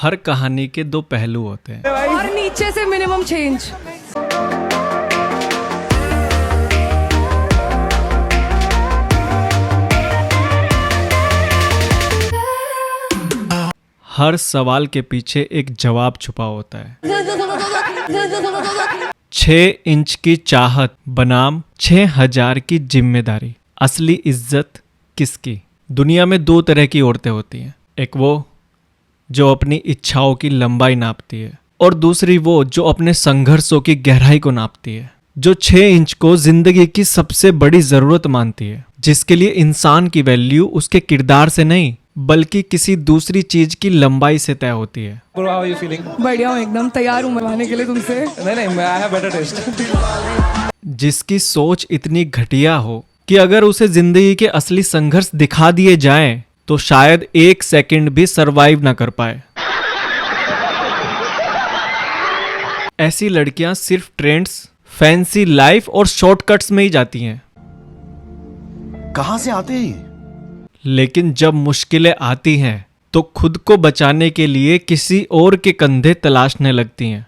हर कहानी के दो पहलू होते हैं और नीचे से मिनिमम चेंज। हर सवाल के पीछे एक जवाब छुपा होता है। 6 इंच की चाहत बनाम 6000 की जिम्मेदारी। असली इज्जत किसकी? दुनिया में 2 तरह की औरतें होती हैं। एक वो जो अपनी इच्छाओं की लंबाई नापती है और दूसरी वो जो अपने संघर्षों की गहराई को नापती है, जो 6 इंच को जिंदगी की सबसे बड़ी जरूरत मानती है, जिसके लिए इंसान की वैल्यू उसके किरदार से नहीं बल्कि किसी दूसरी चीज की लंबाई से तय होती है। Bro, how are you feeling? बढ़िया हूँ, एकदम तैयार हूँ मरवाने के लिए तुमसे। नहीं, I have better taste. जिसकी सोच इतनी घटिया हो कि अगर उसे जिंदगी के असली संघर्ष दिखा दिए जाएं तो शायद 1 सेकंड भी सरवाइव ना कर पाए। ऐसी लड़कियां सिर्फ ट्रेंड्स, फैंसी लाइफ और शॉर्टकट्स में ही जाती हैं। कहां से आते हैं? लेकिन जब मुश्किलें आती हैं तो खुद को बचाने के लिए किसी और के कंधे तलाशने लगती हैं।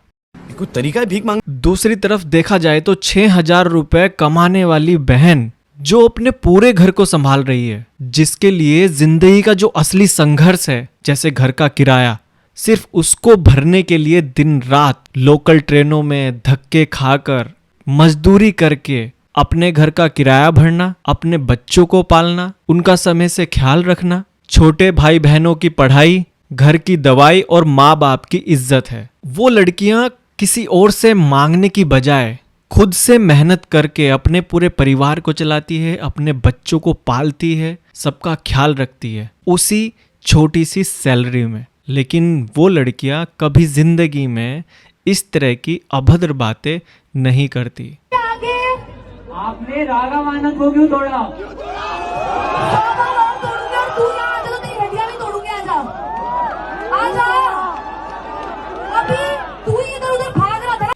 कोई तरीका है भीख मांग? दूसरी तरफ देखा जाए तो 6000 रुपए कमाने वाली बहन जो अपने पूरे घर को संभाल रही है, जिसके लिए जिंदगी का जो असली संघर्ष है, जैसे घर का किराया, सिर्फ उसको भरने के लिए दिन रात लोकल ट्रेनों में धक्के खाकर मजदूरी करके अपने घर का किराया भरना, अपने बच्चों को पालना, उनका समय से ख्याल रखना, छोटे भाई बहनों की पढ़ाई, घर की दवाई और माँ बाप की इज्जत है। वो लड़कियां किसी और से मांगने की बजाय खुद से मेहनत करके अपने पूरे परिवार को चलाती है, अपने बच्चों को पालती है, सबका ख्याल रखती है उसी छोटी सी सैलरी में। लेकिन वो लड़कियां कभी जिंदगी में इस तरह की अभद्र बातें नहीं करती। आपने रागा मानस को क्यों तोड़ा?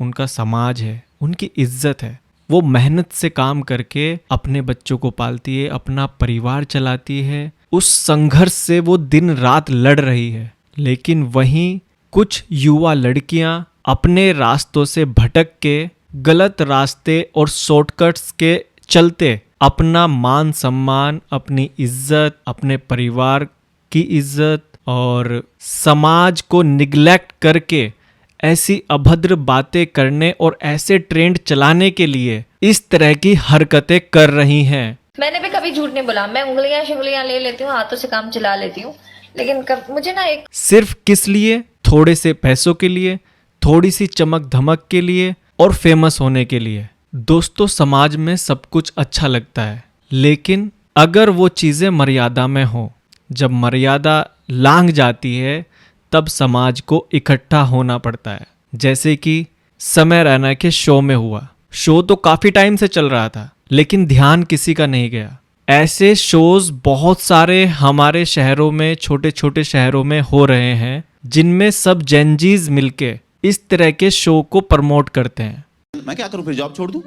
उनका समाज है, उनकी इज्जत है। वो मेहनत से काम करके अपने बच्चों को पालती है, अपना परिवार चलाती है। उस संघर्ष से वो दिन रात लड़ रही है। लेकिन वहीं कुछ युवा लड़कियां अपने रास्तों से भटक के गलत रास्ते और शॉर्टकट्स के चलते अपना मान सम्मान, अपनी इज्जत, अपने परिवार की इज्जत और समाज को निग्लेक्ट करके ऐसी अभद्र बातें करने और ऐसे ट्रेंड चलाने के लिए इस तरह की हरकतें कर रही हैं। मैंने भी कभी झूठ नहीं बोला। मैं उंगलियां शुंगलियां ले लेती हूँ, हाथों से काम चला लेती हूँ, लेकिन मुझे ना एक सिर्फ किस लिए? थोड़े से पैसों के लिए, थोड़ी सी चमक धमक के लिए और फेमस होने के लिए। दोस्तों, समाज में सब कुछ अच्छा लगता है, लेकिन अगर वो चीजें मर्यादा में हो, जब मर्यादा लांघ जाती है तब समाज को इकट्ठा होना पड़ता है। जैसे कि समय रैना के शो में हुआ। शो तो काफी टाइम से चल रहा था, लेकिन ध्यान किसी का नहीं गया। ऐसे शोज बहुत सारे हमारे शहरों में, छोटे छोटे शहरों में हो रहे हैं, जिनमें सब जेनजीज मिलके इस तरह के शो को प्रमोट करते हैं। मैं क्या करूं, फिर जॉब छोड़ दूं?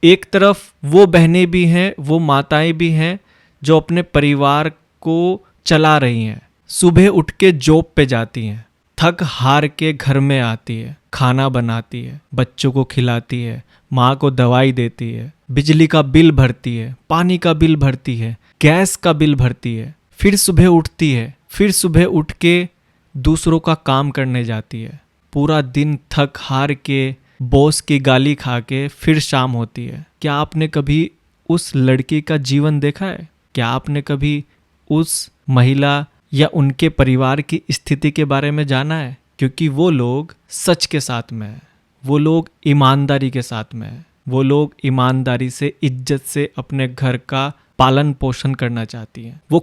एक तरफ वो बहनें भी हैं, वो माताएं भी हैं जो अपने परिवार को चला रही हैं। सुबह उठ के जॉब पे जाती हैं, थक हार के घर में आती है, खाना बनाती है, बच्चों को खिलाती है, माँ को दवाई देती है, बिजली का बिल भरती है, पानी का बिल भरती है, गैस का बिल भरती है, फिर सुबह उठती है, फिर सुबह उठ के दूसरों का काम करने जाती है। पूरा दिन थक हार के बॉस की गाली खा के फिर शाम होती है। क्या आपने कभी उस लड़की का जीवन देखा है? क्या आपने कभी उस महिला या उनके परिवार की स्थिति के बारे में जाना है? क्योंकि वो लोग सच के साथ में है, वो लोग ईमानदारी के साथ में है, वो लोग ईमानदारी से, इज्जत से अपने घर का पालन पोषण करना चाहती है। वो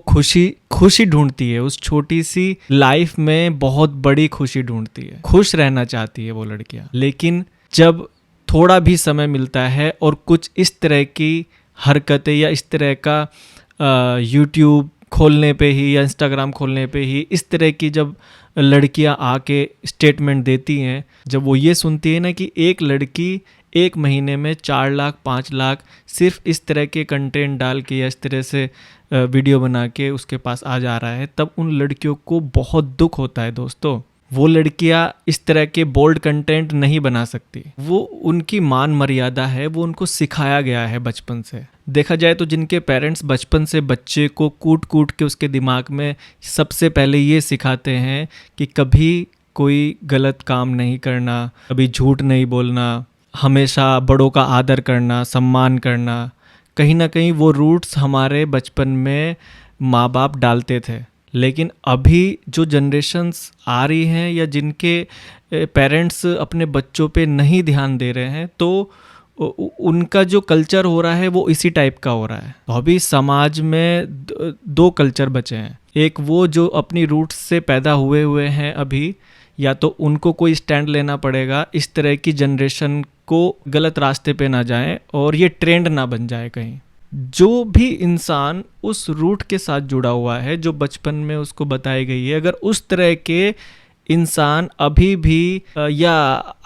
खुशी ढूंढती है, उस छोटी सी लाइफ में बहुत बड़ी खुशी ढूंढती है, खुश रहना चाहती है वो लड़कियां। लेकिन जब थोड़ा भी समय मिलता है और कुछ इस तरह की हरकतें या इस तरह का यूट्यूब खोलने पे ही या इंस्टाग्राम खोलने पे ही इस तरह की जब लड़कियां आके स्टेटमेंट देती हैं, जब वो ये सुनती है ना कि एक लड़की एक महीने में 4 लाख 5 लाख सिर्फ इस तरह के कंटेंट डाल के या इस तरह से वीडियो बना के उसके पास आ जा रहा है, तब उन लड़कियों को बहुत दुख होता है दोस्तों। वो लड़कियां इस तरह के बोल्ड कंटेंट नहीं बना सकती, वो उनकी मान मर्यादा है, वो उनको सिखाया गया है बचपन से। देखा जाए तो जिनके पेरेंट्स बचपन से बच्चे को कूट कूट के उसके दिमाग में सबसे पहले ये सिखाते हैं कि कभी कोई गलत काम नहीं करना, कभी झूठ नहीं बोलना, हमेशा बड़ों का आदर करना, सम्मान करना, कहीं ना कहीं वो रूट्स हमारे बचपन में माँ बाप डालते थे। लेकिन अभी जो जनरेशन्स आ रही हैं या जिनके पेरेंट्स अपने बच्चों पे नहीं ध्यान दे रहे हैं, तो उनका जो कल्चर हो रहा है वो इसी टाइप का हो रहा है। तो अभी समाज में दो कल्चर बचे हैं। एक वो जो अपनी रूट्स से पैदा हुए हैं अभी, या तो उनको कोई स्टैंड लेना पड़ेगा, इस तरह की जनरेशन को गलत रास्ते पे ना जाए और ये ट्रेंड ना बन जाए कहीं। जो भी इंसान उस रूट के साथ जुड़ा हुआ है जो बचपन में उसको बताई गई है, अगर उस तरह के इंसान अभी भी या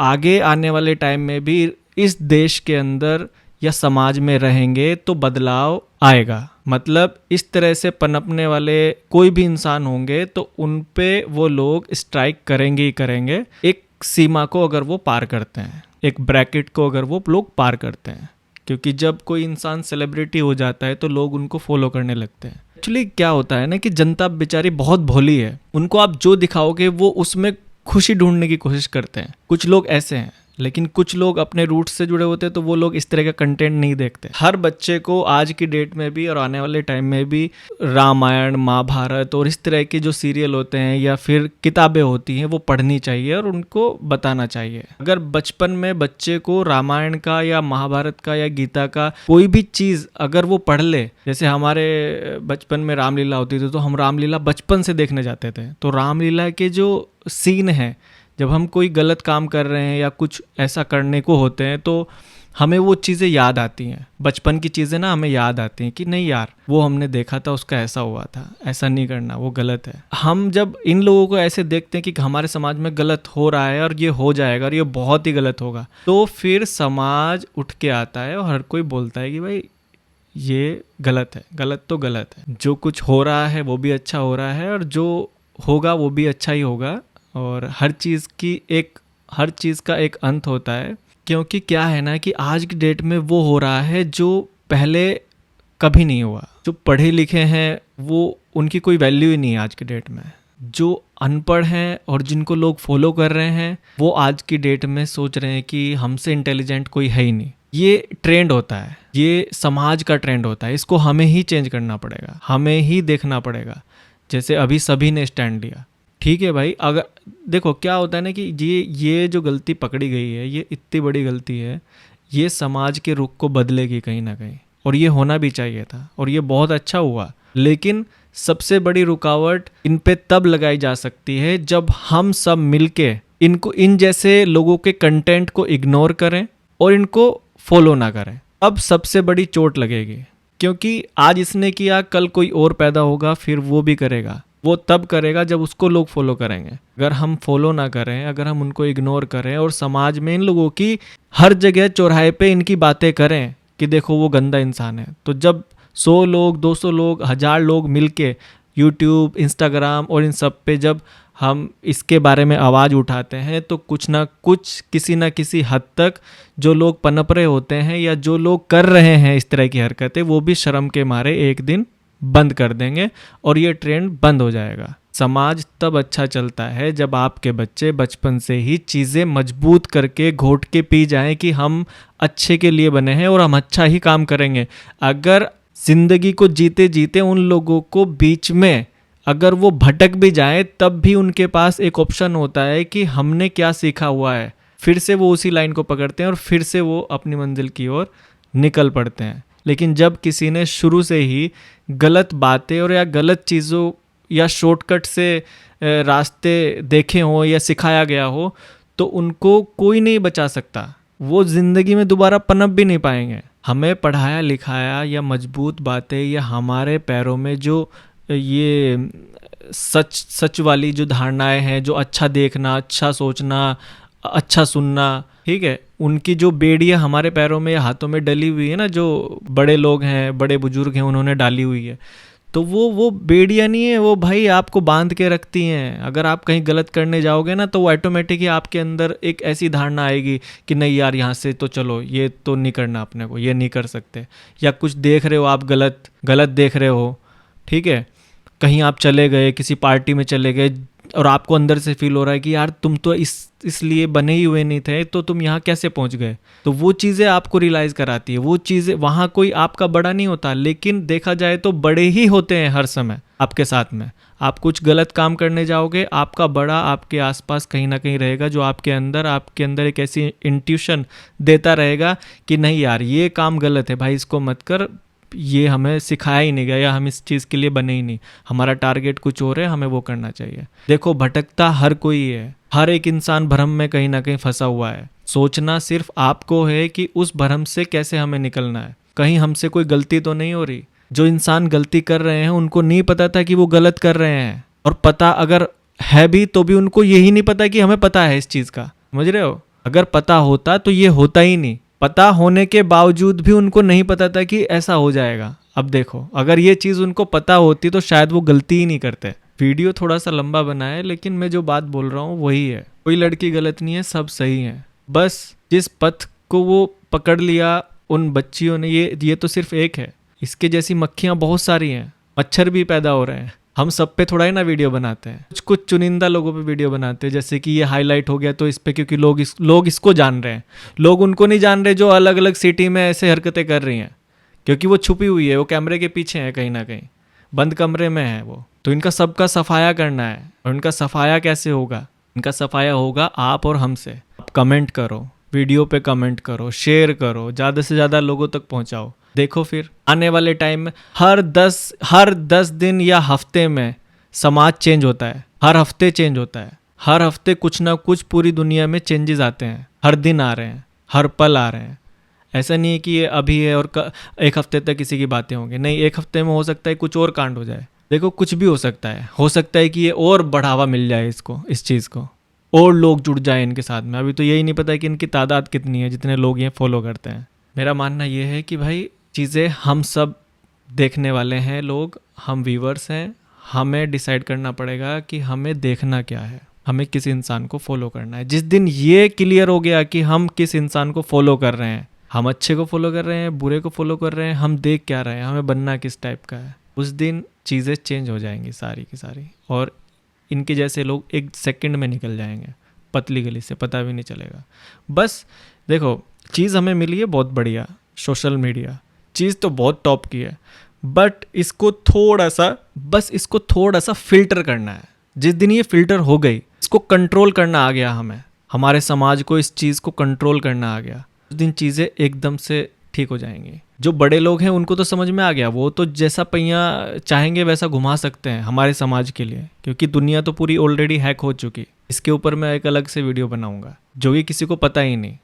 आगे आने वाले टाइम में भी इस देश के अंदर या समाज में रहेंगे तो बदलाव आएगा। मतलब इस तरह से पनपने वाले कोई भी इंसान होंगे तो उन पे वो लोग स्ट्राइक करेंगे ही करेंगे, एक सीमा को अगर वो पार करते हैं, एक ब्रैकेट को अगर वो लोग पार करते हैं। क्योंकि जब कोई इंसान सेलिब्रिटी हो जाता है तो लोग उनको फॉलो करने लगते हैं। एक्चुअली क्या होता है ना कि जनता बेचारी बहुत भोली है, उनको आप जो दिखाओगे वो उसमें खुशी ढूंढने की कोशिश करते हैं। कुछ लोग ऐसे हैं, लेकिन कुछ लोग अपने रूट से जुड़े होते हैं तो वो लोग इस तरह का कंटेंट नहीं देखते। हर बच्चे को आज की डेट में भी और आने वाले टाइम में भी रामायण, महाभारत और इस तरह के जो सीरियल होते हैं या फिर किताबें होती हैं वो पढ़नी चाहिए और उनको बताना चाहिए। अगर बचपन में बच्चे को रामायण का या महाभारत का या गीता का कोई भी चीज़ अगर वो पढ़ ले, जैसे हमारे बचपन में रामलीला होती थी तो हम रामलीला बचपन से देखने जाते थे, तो रामलीला के जो सीन है, जब हम कोई गलत काम कर रहे हैं या कुछ ऐसा करने को होते हैं तो हमें वो चीज़ें याद आती हैं। बचपन की चीज़ें ना हमें याद आती हैं कि नहीं यार, वो हमने देखा था, उसका ऐसा हुआ था, ऐसा नहीं करना, वो गलत है। हम जब इन लोगों को ऐसे देखते हैं कि हमारे समाज में गलत हो रहा है और ये हो जाएगा और ये बहुत ही गलत होगा, तो फिर समाज उठ के आता है और हर कोई बोलता है कि भाई ये गलत है, गलत तो गलत है। जो कुछ हो रहा है वो भी अच्छा हो रहा है और जो होगा वो भी अच्छा ही होगा, और हर चीज़ का एक अंत होता है। क्योंकि क्या है ना कि आज की डेट में वो हो रहा है जो पहले कभी नहीं हुआ। जो पढ़े लिखे हैं वो उनकी कोई वैल्यू ही नहीं है आज की डेट में। जो अनपढ़ हैं और जिनको लोग फॉलो कर रहे हैं वो आज की डेट में सोच रहे हैं कि हमसे इंटेलिजेंट कोई है ही नहीं। ये ट्रेंड होता है, ये समाज का ट्रेंड होता है, इसको हमें ही चेंज करना पड़ेगा, हमें ही देखना पड़ेगा। जैसे अभी सभी ने स्टैंड लिया, ठीक है भाई। अगर देखो क्या होता है ना कि ये जो गलती पकड़ी गई है, ये इतनी बड़ी गलती है, ये समाज के रुख को बदलेगी कहीं ना कहीं, और ये होना भी चाहिए था और ये बहुत अच्छा हुआ। लेकिन सबसे बड़ी रुकावट इन पे तब लगाई जा सकती है जब हम सब मिलके इन जैसे लोगों के कंटेंट को इग्नोर करें और इनको फॉलो ना करें। अब सबसे बड़ी चोट लगेगी, क्योंकि आज इसने किया, कल कोई और पैदा होगा, फिर वो भी करेगा। वो तब करेगा जब उसको लोग फॉलो करेंगे। अगर हम फॉलो ना करें, अगर हम उनको इग्नोर करें और समाज में इन लोगों की हर जगह चौराहे पे इनकी बातें करें कि देखो वो गंदा इंसान है, तो जब 100 लोग, 200 लोग, 1000 लोग मिलके यूट्यूब, इंस्टाग्राम और इन सब पे जब हम इसके बारे में आवाज़ उठाते हैं तो कुछ ना कुछ, किसी ना किसी हद तक जो लोग पनप रहे होते हैं या जो लोग कर रहे हैं इस तरह की हरकतें, वो भी शर्म के मारे एक दिन बंद कर देंगे और ये ट्रेंड बंद हो जाएगा। समाज तब अच्छा चलता है जब आपके बच्चे बचपन से ही चीज़ें मजबूत करके घोट के पी जाएं कि हम अच्छे के लिए बने हैं और हम अच्छा ही काम करेंगे। अगर जिंदगी को जीते जीते उन लोगों को बीच में अगर वो भटक भी जाए, तब भी उनके पास एक ऑप्शन होता है कि हमने क्या सीखा हुआ है, फिर से वो उसी लाइन को पकड़ते हैं और फिर से वो अपनी मंजिल की ओर निकल पड़ते हैं। लेकिन जब किसी ने शुरू से ही गलत बातें और या गलत चीज़ों या शॉर्टकट से रास्ते देखे हों या सिखाया गया हो, तो उनको कोई नहीं बचा सकता। वो ज़िंदगी में दोबारा पनप भी नहीं पाएंगे। हमें पढ़ाया लिखाया या मजबूत बातें या हमारे पैरों में जो ये सच वाली जो धारणाएं हैं, जो अच्छा देखना, अच्छा सोचना अच्छा सुनना, ठीक है। उनकी जो बेड़ियाँ हमारे पैरों में या हाथों में डली हुई है ना, जो बड़े लोग हैं, बड़े बुजुर्ग हैं, उन्होंने डाली हुई है, तो वो बेड़ियाँ नहीं है, वो भाई आपको बांध के रखती हैं। अगर आप कहीं गलत करने जाओगे ना, तो वो ऑटोमेटिक ही आपके अंदर एक ऐसी धारणा आएगी कि नहीं यार, यहाँ से तो चलो, ये तो नहीं करना अपने को, ये नहीं कर सकते। या कुछ देख रहे हो आप, गलत देख रहे हो, ठीक है, कहीं आप चले गए, किसी पार्टी में चले गए, और आपको अंदर से फील हो रहा है कि यार तुम तो इसलिए बने ही हुए नहीं थे, तो तुम यहाँ कैसे पहुँच गए। तो वो चीज़ें आपको रियलाइज़ कराती है। वो चीज़ें, वहाँ कोई आपका बड़ा नहीं होता, लेकिन देखा जाए तो बड़े ही होते हैं हर समय आपके साथ में। आप कुछ गलत काम करने जाओगे, आपका बड़ा आपके आसपास कहीं ना कहीं रहेगा, जो आपके अंदर एक ऐसी इंट्यूशन देता रहेगा कि नहीं यार, ये काम गलत है भाई, इसको मत कर, ये हमें सिखाया ही नहीं गया, या हम इस चीज़ के लिए बने ही नहीं, हमारा टारगेट कुछ और है, हमें वो करना चाहिए। देखो, भटकता हर कोई है, हर एक इंसान भ्रम में कहीं ना कहीं फंसा हुआ है। सोचना सिर्फ आपको है कि उस भ्रम से कैसे हमें निकलना है। कहीं हमसे कोई गलती तो नहीं हो रही। जो इंसान गलती कर रहे हैं, उनको नहीं पता था कि वो गलत कर रहे हैं, और पता अगर है भी तो भी उनको यही नहीं पता कि हमें पता है इस चीज़ का। समझ रहे हो? अगर पता होता तो ये होता ही नहीं। पता होने के बावजूद भी उनको नहीं पता था कि ऐसा हो जाएगा। अब देखो, अगर ये चीज़ उनको पता होती तो शायद वो गलती ही नहीं करते। वीडियो थोड़ा सा लंबा बना है, लेकिन मैं जो बात बोल रहा हूँ वही है। कोई लड़की गलत नहीं है, सब सही है। बस जिस पथ को वो पकड़ लिया उन बच्चियों ने, ये तो सिर्फ एक है, इसके जैसी मक्खियाँ बहुत सारी हैं, मच्छर भी पैदा हो रहे हैं। हम सब पे थोड़ा ही ना वीडियो बनाते हैं, कुछ चुनिंदा लोगों पे वीडियो बनाते हैं, जैसे कि ये हाईलाइट हो गया तो इस पे, क्योंकि लोग इसको जान रहे हैं। लोग उनको नहीं जान रहे जो अलग अलग सिटी में ऐसे हरकतें कर रही हैं, क्योंकि वो छुपी हुई है, वो कैमरे के पीछे है, कहीं ना कहीं बंद कमरे में है वो। तो इनका सबका सफाया करना है, और इनका सफाया कैसे होगा? इनका सफाया होगा आप और हमसे। आप कमेंट करो, वीडियो पे कमेंट करो, शेयर करो, ज़्यादा से ज़्यादा लोगों तक पहुँचाओ। देखो फिर आने वाले टाइम में हर 10 दिन या हफ्ते में समाज चेंज होता है, हर हफ्ते चेंज होता है, हर हफ्ते कुछ ना कुछ पूरी दुनिया में चेंजेस आते हैं, हर दिन आ रहे हैं, हर पल आ रहे हैं। ऐसा नहीं है कि ये अभी है और एक हफ्ते तक किसी की बातें होंगी, नहीं, एक हफ्ते में हो सकता है कुछ और कांड हो जाए। देखो, कुछ भी हो सकता है कि ये और बढ़ावा मिल जाए इसको, इस चीज़ को, और लोग जुड़ जाए इनके साथ में। अभी तो यही नहीं पता कि इनकी तादाद कितनी है जितने लोग ये फॉलो करते हैं। मेरा मानना ये है कि भाई चीज़ें हम सब देखने वाले हैं, लोग, हम व्यूअर्स हैं। हमें डिसाइड करना पड़ेगा कि हमें देखना क्या है, हमें किस इंसान को फॉलो करना है। जिस दिन ये क्लियर हो गया कि हम किस इंसान को फॉलो कर रहे हैं, हम अच्छे को फॉलो कर रहे हैं, बुरे को फॉलो कर रहे हैं, हम देख क्या रहे हैं, हमें बनना किस टाइप का है, उस दिन चीज़ें चेंज हो जाएंगी सारी की सारी। और इनके जैसे लोग 1 सेकंड में निकल जाएंगे पतली गली से, पता भी नहीं चलेगा। बस देखो, चीज़ हमें मिली है बहुत बढ़िया, सोशल मीडिया चीज़ तो बहुत टॉप की है, बट इसको थोड़ा सा फिल्टर करना है। जिस दिन ये फिल्टर हो गई, इसको कंट्रोल करना आ गया, हमारे समाज को इस चीज़ को कंट्रोल करना आ गया, उस दिन चीज़ें एकदम से ठीक हो जाएंगी। जो बड़े लोग हैं उनको तो समझ में आ गया, वो तो जैसा पहिया चाहेंगे वैसा घुमा सकते हैं हमारे समाज के लिए, क्योंकि दुनिया तो पूरी ऑलरेडी हैक हो चुकी। इसके ऊपर मैं एक अलग से वीडियो बनाऊंगा, जो कि किसी को पता ही नहीं।